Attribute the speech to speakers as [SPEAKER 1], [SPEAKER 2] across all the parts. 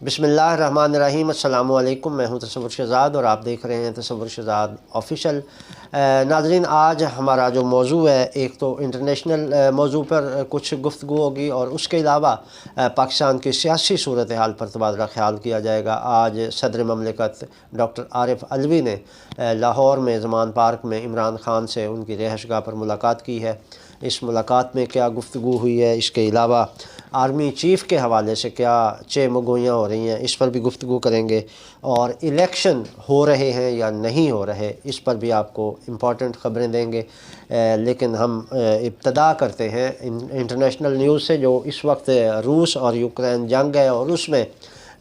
[SPEAKER 1] بسم اللہ الرحمن الرحیم۔ السلام علیکم، میں ہوں تصور شہزاد اور آپ دیکھ رہے ہیں تصور شہزاد آفیشیل۔ ناظرین، آج ہمارا جو موضوع ہے، ایک تو انٹرنیشنل موضوع پر کچھ گفتگو ہوگی اور اس کے علاوہ پاکستان کی سیاسی صورتحال پر تبادلہ خیال کیا جائے گا۔ آج صدر مملکت ڈاکٹر عارف علوی نے لاہور میں زمان پارک میں عمران خان سے ان کی رہائش گاہ پر ملاقات کی ہے۔ اس ملاقات میں کیا گفتگو ہوئی ہے، اس کے علاوہ آرمی چیف کے حوالے سے کیا مگوئیاں ہو رہی ہیں، اس پر بھی گفتگو کریں گے، اور الیکشن ہو رہے ہیں یا نہیں ہو رہے اس پر بھی آپ کو امپورٹنٹ خبریں دیں گے۔ لیکن ہم ابتدا کرتے ہیں انٹرنیشنل نیوز سے، جو اس وقت روس اور یوکرین جنگ ہے اور اس میں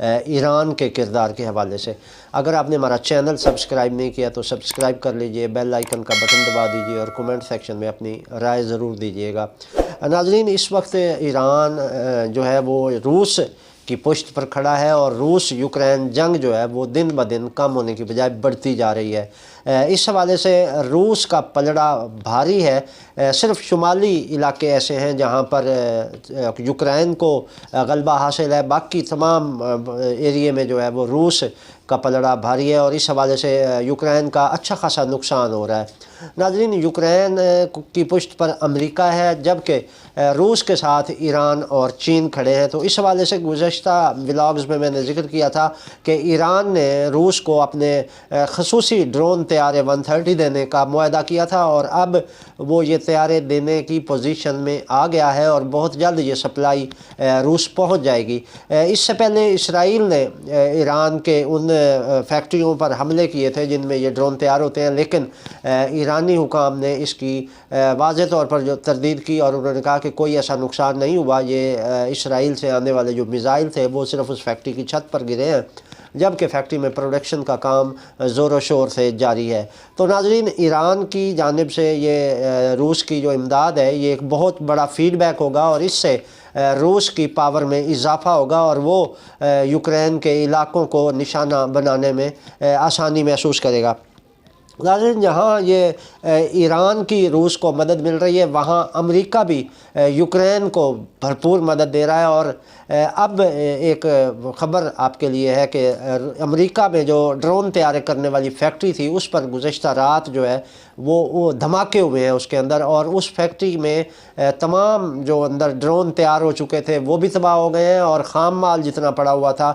[SPEAKER 1] ایران کے کردار کے حوالے سے۔ اگر آپ نے ہمارا چینل سبسکرائب نہیں کیا تو سبسکرائب کر لیجئے، بیل آئیکن کا بٹن دبا دیجئے اور کومنٹ سیکشن میں اپنی رائے ضرور دیجئے گا۔ ناظرین، اس وقت ایران جو ہے وہ روس کی پشت پر کھڑا ہے اور روس یوکرین جنگ جو ہے وہ دن بدن کم ہونے کی بجائے بڑھتی جا رہی ہے۔ اس حوالے سے روس کا پلڑا بھاری ہے۔ صرف شمالی علاقے ایسے ہیں جہاں پر یوکرین کو غلبہ حاصل ہے، باقی تمام ایریے میں جو ہے وہ روس کا پلڑا بھاری ہے اور اس حوالے سے یوکرین کا اچھا خاصا نقصان ہو رہا ہے۔ ناظرین، یوکرین کی پشت پر امریکہ ہے، جبکہ روس کے ساتھ ایران اور چین کھڑے ہیں۔ تو اس حوالے سے گزشتہ ولاگز میں نے ذکر کیا تھا کہ ایران نے روس کو اپنے خصوصی ڈرون طیارے 130 دینے کا معاہدہ کیا تھا، اور اب وہ یہ طیارے دینے کی پوزیشن میں آ گیا ہے اور بہت جلد یہ سپلائی روس پہنچ جائے گی۔ اس سے پہلے اسرائیل نے ایران کے ان فیکٹریوں پر حملے کیے تھے جن میں یہ ڈرون تیار ہوتے ہیں، لیکن ایرانی حکام نے اس کی واضح طور پر جو تردید کی اور انہوں نے کہا کہ کوئی ایسا نقصان نہیں ہوا، یہ اسرائیل سے آنے والے جو میزائل تھے وہ صرف اس فیکٹری کی چھت پر گرے ہیں، جبکہ فیکٹری میں پروڈکشن کا کام زور و شور سے جاری ہے۔ تو ناظرین، ایران کی جانب سے یہ روس کی جو امداد ہے یہ ایک بہت بڑا فیڈ بیک ہوگا اور اس سے روس کی پاور میں اضافہ ہوگا اور وہ یوکرین کے علاقوں کو نشانہ بنانے میں آسانی محسوس کرے گا۔ ناظرین، جہاں یہ ایران کی روس کو مدد مل رہی ہے، وہاں امریکہ بھی یوکرین کو بھرپور مدد دے رہا ہے، اور اب ایک خبر آپ کے لیے ہے کہ امریکہ میں جو ڈرون تیار کرنے والی فیکٹری تھی اس پر گزشتہ رات جو ہے وہ دھماکے ہوئے ہیں اس کے اندر، اور اس فیکٹری میں تمام جو اندر ڈرون تیار ہو چکے تھے وہ بھی تباہ ہو گئے ہیں، اور خام مال جتنا پڑا ہوا تھا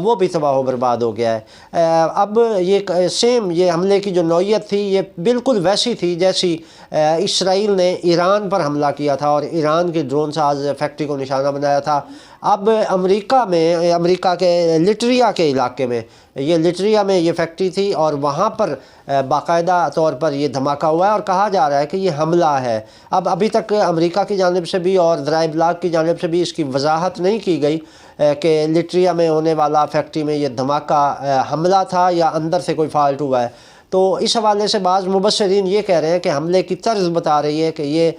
[SPEAKER 1] وہ بھی تباہ و برباد ہو گیا ہے۔ اب یہ حملے کی جو نوعیت تھی یہ بالکل ویسی تھی جیسی اسرائیل نے ایران پر حملہ کیا تھا اور ایران کی ڈرون ساز فیکٹری کو نشانہ بنایا تھا۔ اب امریکہ کے لٹریا کے علاقے میں یہ فیکٹری تھی اور وہاں پر باقاعدہ طور پر یہ دھماکہ ہوا ہے اور کہا جا رہا ہے کہ یہ حملہ ہے۔ ابھی تک امریکہ کی جانب سے بھی اور ذرائع ابلاغ کی جانب سے بھی اس کی وضاحت نہیں کی گئی کہ لٹریا میں ہونے والا فیکٹری میں یہ دھماکہ حملہ تھا یا اندر سے کوئی فالٹ ہوا ہے۔ تو اس حوالے سے بعض مبصرین یہ کہہ رہے ہیں کہ حملے کی طرز بتا رہی ہے کہ یہ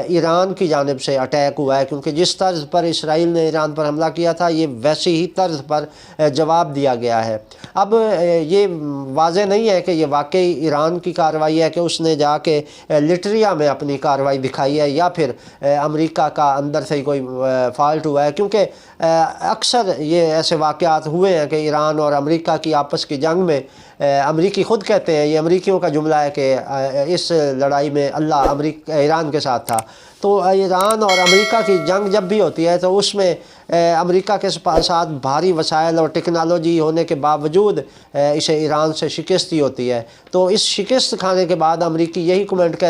[SPEAKER 1] ایران کی جانب سے اٹیک ہوا ہے، کیونکہ جس طرز پر اسرائیل نے ایران پر حملہ کیا تھا یہ ویسی ہی طرز پر جواب دیا گیا ہے۔ اب یہ واضح نہیں ہے کہ یہ واقعی ایران کی کارروائی ہے کہ اس نے جا کے لٹریا میں اپنی کارروائی دکھائی ہے، یا پھر امریکہ کا اندر سے ہی کوئی فالٹ ہوا ہے، کیونکہ اکثر یہ ایسے واقعات ہوئے ہیں کہ ایران اور امریکہ کی آپس کی جنگ میں امریکی خود کہتے ہیں، یہ امریکیوں کا جملہ ہے کہ اس لڑائی میں اللہ ایران کے ساتھ تھا۔ تو ایران اور امریکہ کی جنگ جب بھی ہوتی ہے تو اس میں امریکہ کے ساتھ بھاری وسائل اور ٹیکنالوجی ہونے کے باوجود اسے ایران سے شکست ہی ہوتی ہے۔ تو اس شکست کھانے کے بعد امریکی یہی کومنٹ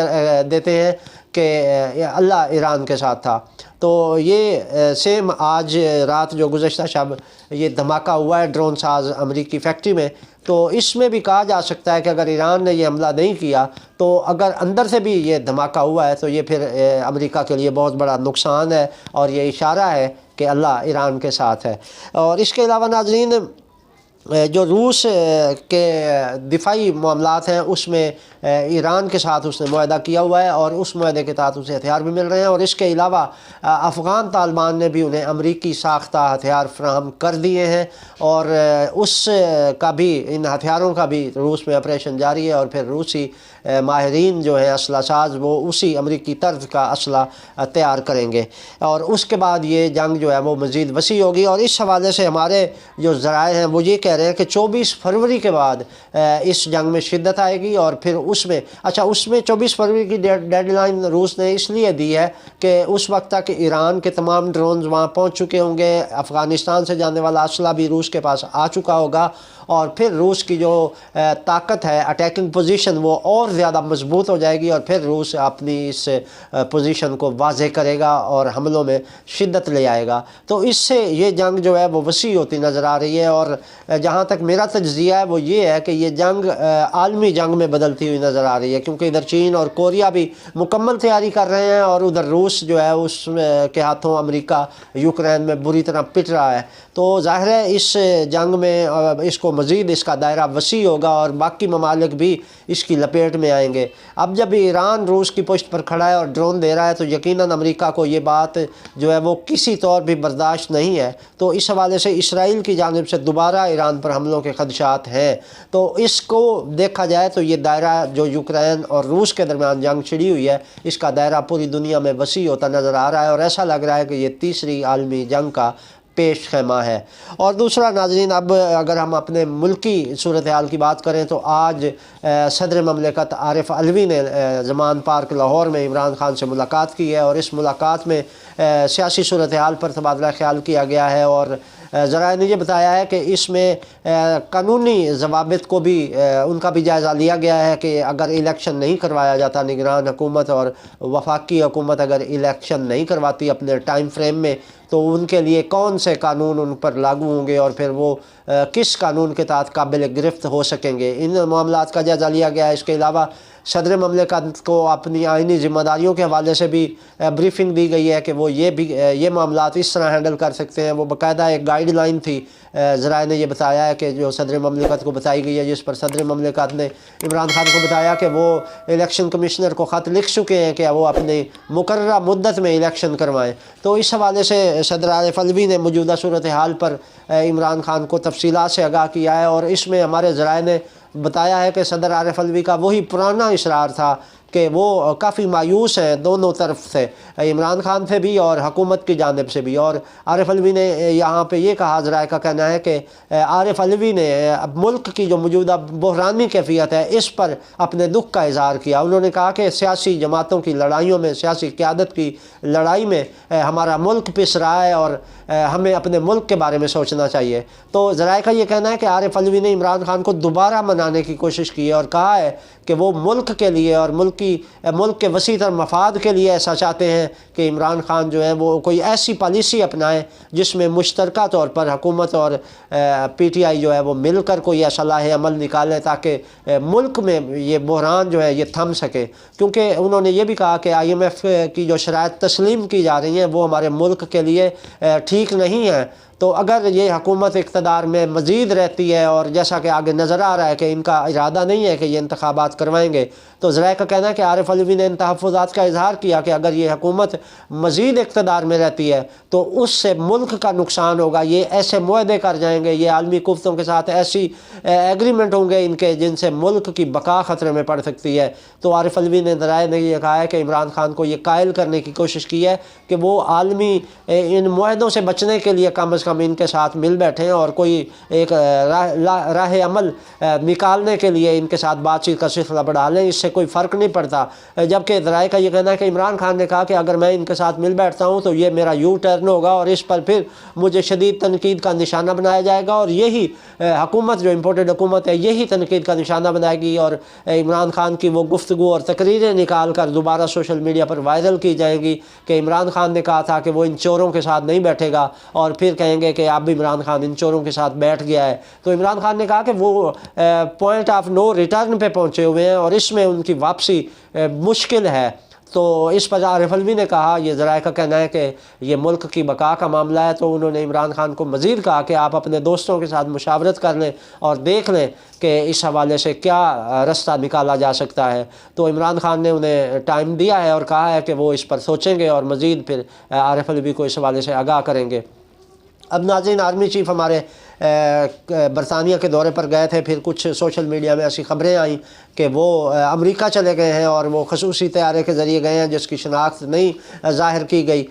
[SPEAKER 1] دیتے ہیں کہ اللہ ایران کے ساتھ تھا۔ تو یہ سیم آج رات جو گزشتہ شب یہ دھماکہ ہوا ہے ڈرون ساز امریکی فیکٹری میں، تو اس میں بھی کہا جا سکتا ہے کہ اگر ایران نے یہ حملہ نہیں کیا تو اگر اندر سے بھی یہ دھماکہ ہوا ہے تو یہ پھر امریکہ کے لیے بہت بڑا نقصان ہے، اور یہ اشارہ ہے کہ اللہ ایران کے ساتھ ہے۔ اور اس کے علاوہ ناظرین، جو روس کے دفاعی معاملات ہیں اس میں ایران کے ساتھ اس نے معاہدہ کیا ہوا ہے اور اس معاہدے کے تحت اسے ہتھیار بھی مل رہے ہیں، اور اس کے علاوہ افغان طالبان نے بھی انہیں امریکی ساختہ ہتھیار فراہم کر دیے ہیں، اور اس کا بھی ان ہتھیاروں کا بھی روس میں آپریشن جاری ہے، اور پھر روسی ماہرین جو ہیں اسلحہ ساز وہ اسی امریکی طرز کا اسلحہ تیار کریں گے، اور اس کے بعد یہ جنگ جو ہے وہ مزید وسیع ہوگی۔ اور اس حوالے سے ہمارے جو ذرائع ہیں وہ یہ کہہ رہے ہیں کہ 24 فروری کے بعد اس جنگ میں شدت آئے گی، اور پھر اس میں 24 فروری کی ڈیڈ لائن روس نے اس لیے دی ہے کہ اس وقت تک ایران کے تمام ڈرونز وہاں پہنچ چکے ہوں گے، افغانستان سے جانے والا اسلحہ بھی روس کے پاس آ چکا ہوگا، اور پھر روس کی جو طاقت ہے اٹیکنگ پوزیشن وہ اور زیادہ مضبوط ہو جائے گی، اور پھر روس اپنی اس پوزیشن کو واضح کرے گا اور حملوں میں شدت لے آئے گا۔ تو اس سے یہ جنگ جو ہے وہ وسیع ہوتی نظر آ رہی ہے، اور جہاں تک میرا تجزیہ ہے وہ یہ ہے کہ یہ جنگ عالمی جنگ میں بدلتی ہوئی نظر آ رہی ہے، کیونکہ ادھر چین اور کوریا بھی مکمل تیاری کر رہے ہیں، اور ادھر روس جو ہے اس کے ہاتھوں امریکہ یوکرین میں بری طرح پٹ رہا ہے۔ تو ظاہر ہے اس جنگ میں اس کو مزید اس کا دائرہ وسیع ہوگا، اور باقی ممالک بھی اس کی لپیٹ میں آئیں گے۔ اب جب ایران روس کی پشت پر کھڑا ہے اور ڈرون دے رہا ہے تو یقیناً امریکہ کو یہ بات جو ہے وہ کسی طور بھی برداشت نہیں ہے، تو اس حوالے سے اسرائیل کی جانب سے دوبارہ ایران پر حملوں کے خدشات ہیں۔ تو اس کو دیکھا جائے تو یہ دائرہ جو یوکرین اور روس کے درمیان جنگ چھڑی ہوئی ہے اس کا دائرہ پوری دنیا میں وسیع ہوتا نظر آ رہا ہے، اور ایسا لگ رہا ہے کہ یہ تیسری عالمی جنگ کا پیش خیمہ ہے۔ اور دوسرا ناظرین، اب اگر ہم اپنے ملکی صورتحال کی بات کریں تو آج صدر مملکت عارف علوی نے زمان پارک لاہور میں عمران خان سے ملاقات کی ہے، اور اس ملاقات میں سیاسی صورتحال پر تبادلہ خیال کیا گیا ہے، اور ذرائع نے یہ بتایا ہے کہ اس میں قانونی ضوابط کو بھی ان کا بھی جائزہ لیا گیا ہے کہ اگر الیکشن نہیں کروایا جاتا، نگران حکومت اور وفاقی حکومت اگر الیکشن نہیں کرواتی اپنے ٹائم فریم میں، تو ان کے لیے کون سے قانون ان پر لاگو ہوں گے، اور پھر وہ کس قانون کے تحت قابل گرفت ہو سکیں گے۔ ان معاملات کا جائزہ لیا گیا ہے۔ اس کے علاوہ صدر مملکت کو اپنی آئینی ذمہ داریوں کے حوالے سے بھی بریفنگ دی گئی ہے کہ وہ یہ معاملات اس طرح ہینڈل کر سکتے ہیں۔ وہ باقاعدہ ایک گائیڈ لائن تھی، ذرائع نے یہ بتایا ہے کہ جو صدر مملکت کو بتائی گئی ہے، جس پر صدر مملکت نے عمران خان کو بتایا کہ وہ الیکشن کمشنر کو خط لکھ چکے ہیں کہ وہ اپنی مقررہ مدت میں الیکشن کروائیں۔ تو اس حوالے سے صدر عارف علوی نے موجودہ صورتحال پر عمران خان کو تفصیلات سے آگاہ کیا ہے، اور اس میں ہمارے ذرائع نے بتایا ہے کہ صدر عارف علوی کا وہی پرانا اصرار تھا کہ وہ کافی مایوس ہیں دونوں طرف سے، عمران خان سے بھی اور حکومت کی جانب سے بھی۔ اور عارف علوی نے یہاں پہ یہ کہا، ذرائع کا کہنا ہے کہ عارف علوی نے اب ملک کی جو موجودہ بحرانی کیفیت ہے اس پر اپنے دکھ کا اظہار کیا۔ انہوں نے کہا کہ سیاسی جماعتوں کی لڑائیوں میں، سیاسی قیادت کی لڑائی میں ہمارا ملک پس رہا ہے، اور ہمیں اپنے ملک کے بارے میں سوچنا چاہیے۔ تو ذرائع کا یہ کہنا ہے کہ عارف علوی نے عمران خان کو دوبارہ منانے کی کوشش کی ہے، اور کہا ہے کہ وہ ملک کے لیے اور ملک کے وسیع تر مفاد کے لیے ایسا چاہتے ہیں کہ عمران خان جو ہے وہ کوئی ایسی پالیسی اپنائیں جس میں مشترکہ طور پر حکومت اور پی ٹی آئی جو ہے وہ مل کر کوئی ایسا لاہ عمل نکالیں تاکہ ملک میں یہ بحران جو ہے یہ تھم سکے۔ کیونکہ انہوں نے یہ بھی کہا کہ آئی ایم ایف کی جو شرائط تسلیم کی جا رہی ہیں وہ ہمارے ملک کے لیے ٹھیک نہیں ہیں۔ تو اگر یہ حکومت اقتدار میں مزید رہتی ہے، اور جیسا کہ آگے نظر آ رہا ہے کہ ان کا ارادہ نہیں ہے کہ یہ انتخابات کروائیں گے، تو ذرائع کا کہنا ہے کہ عارف علوی نے ان تحفظات کا اظہار کیا کہ اگر یہ حکومت مزید اقتدار میں رہتی ہے تو اس سے ملک کا نقصان ہوگا، یہ ایسے معاہدے کر جائیں گے، یہ عالمی قوتوں کے ساتھ ایسی ایگریمنٹ ہوں گے ان کے جن سے ملک کی بقا خطرے میں پڑ سکتی ہے۔ تو عارف علوی نے ذرائع نے یہ کہا ہے کہ عمران خان کو یہ قائل کرنے کی کوشش کی ہے کہ وہ عالمی ان معاہدوں سے بچنے کے لیے کم از کم ان کے ساتھ مل بیٹھیں، اور کوئی ایک راہ عمل نکالنے کے لیے ان کے ساتھ بات چیت کا سلسلہ بڑھا لیں، اس سے کوئی فرق نہیں پڑتا۔ جبکہ ذرائع کا یہ کہنا ہے کہ عمران خان نے کہا کہ اگر میں ان کے ساتھ مل بیٹھتا ہوں تو یہ میرا یو ٹرن ہوگا، اور اس پر پھر مجھے شدید تنقید کا نشانہ بنایا جائے گا، اور یہی حکومت جو امپورٹڈ حکومت ہے یہی تنقید کا نشانہ بنائے گی، اور عمران خان کی وہ گفتگو اور تقریریں نکال کر دوبارہ سوشل میڈیا پر وائرل کی جائیں گی کہ عمران خان نے کہا تھا کہ وہ ان چوروں کے ساتھ نہیں بیٹھے گا، اور پھر کہیں گے کہ اب عمران خان ان چوروں کے ساتھ بیٹھ گیا ہے۔ تو عمران خان نے کہا کہ وہ پوائنٹ آف نو ریٹرن پہ پہنچے ہوئے ہیں، اور اس میں ان کی واپسی مشکل ہے۔ تو اس پر عارف علوی نے کہا، یہ ذرائع کا کہنا ہے کہ یہ ملک کی بقا کا معاملہ ہے، تو انہوں نے عمران خان کو مزید کہا کہ آپ اپنے دوستوں کے ساتھ مشاورت کر لیں اور دیکھ لیں کہ اس حوالے سے کیا رستہ نکالا جا سکتا ہے۔ تو عمران خان نے انہیں ٹائم دیا ہے اور کہا ہے کہ وہ اس پر سوچیں گے اور مزید پھر عارف علوی کو اس حوالے سے آگاہ کریں گے۔ اب ناظرین، آرمی چیف ہمارے برطانیہ کے دورے پر گئے تھے، پھر کچھ سوشل میڈیا میں ایسی خبریں آئیں کہ وہ امریکہ چلے گئے ہیں اور وہ خصوصی طیارے کے ذریعے گئے ہیں جس کی شناخت نہیں ظاہر کی گئی،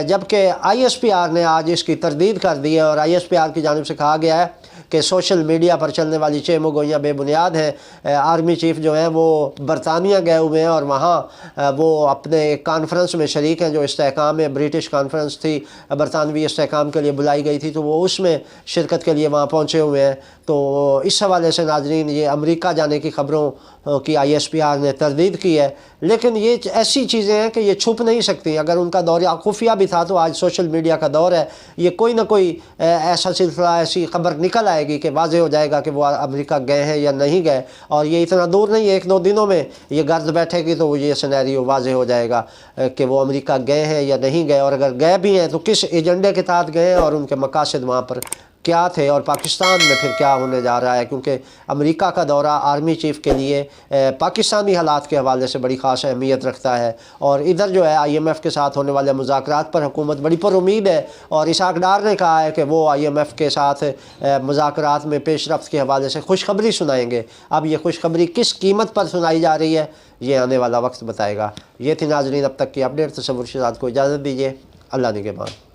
[SPEAKER 1] جبکہ آئی ایس پی آر نے آج اس کی تردید کر دی ہے اور آئی ایس پی آر کی جانب سے کہا گیا ہے کہ سوشل میڈیا پر چلنے والی چیمو گوئیاں بے بنیاد ہیں۔ آرمی چیف جو ہیں وہ برطانیہ گئے ہوئے ہیں اور وہاں وہ اپنے ایک کانفرنس میں شریک ہیں جو استحکام ہے، برٹش کانفرنس تھی، برطانوی استحکام کے لیے بلائی گئی تھی، تو وہ اس میں شرکت کے لیے وہاں پہنچے ہوئے ہیں۔ تو اس حوالے سے ناظرین یہ امریکہ جانے کی خبروں کی آئی ایس پی آر نے تردید کی ہے، لیکن یہ ایسی چیزیں ہیں کہ یہ چھپ نہیں سکتی۔ اگر ان کا دور خفیہ بھی تھا تو آج سوشل میڈیا کا دور ہے، یہ کوئی نہ کوئی ایسا سلسلہ، ایسی خبر نکل آئے گی کہ واضح ہو جائے گا کہ وہ امریکہ گئے ہیں یا نہیں گئے، اور یہ اتنا دور نہیں ہے، ایک دو دنوں میں یہ گرد بیٹھے گی تو یہ سینیریو واضح ہو جائے گا کہ وہ امریکہ گئے ہیں یا نہیں گئے، اور اگر گئے بھی ہیں تو کس ایجنڈے کے تحت گئے ہیں اور ان کے مقاصد وہاں پر کیا تھے، اور پاکستان میں پھر کیا ہونے جا رہا ہے، کیونکہ امریکہ کا دورہ آرمی چیف کے لیے پاکستانی حالات کے حوالے سے بڑی خاص اہمیت رکھتا ہے، اور ادھر جو ہے آئی ایم ایف کے ساتھ ہونے والے مذاکرات پر حکومت بڑی پر امید ہے، اور اسحاق ڈار نے کہا ہے کہ وہ آئی ایم ایف کے ساتھ مذاکرات میں پیش رفت کے حوالے سے خوشخبری سنائیں گے۔ اب یہ خوشخبری کس قیمت پر سنائی جا رہی ہے یہ آنے والا وقت بتائے گا۔ یہ تھی ناظرین اب تک کی اپڈیٹ۔ تصور شہزاد کو اجازت دیجیے، اللہ نگہبان۔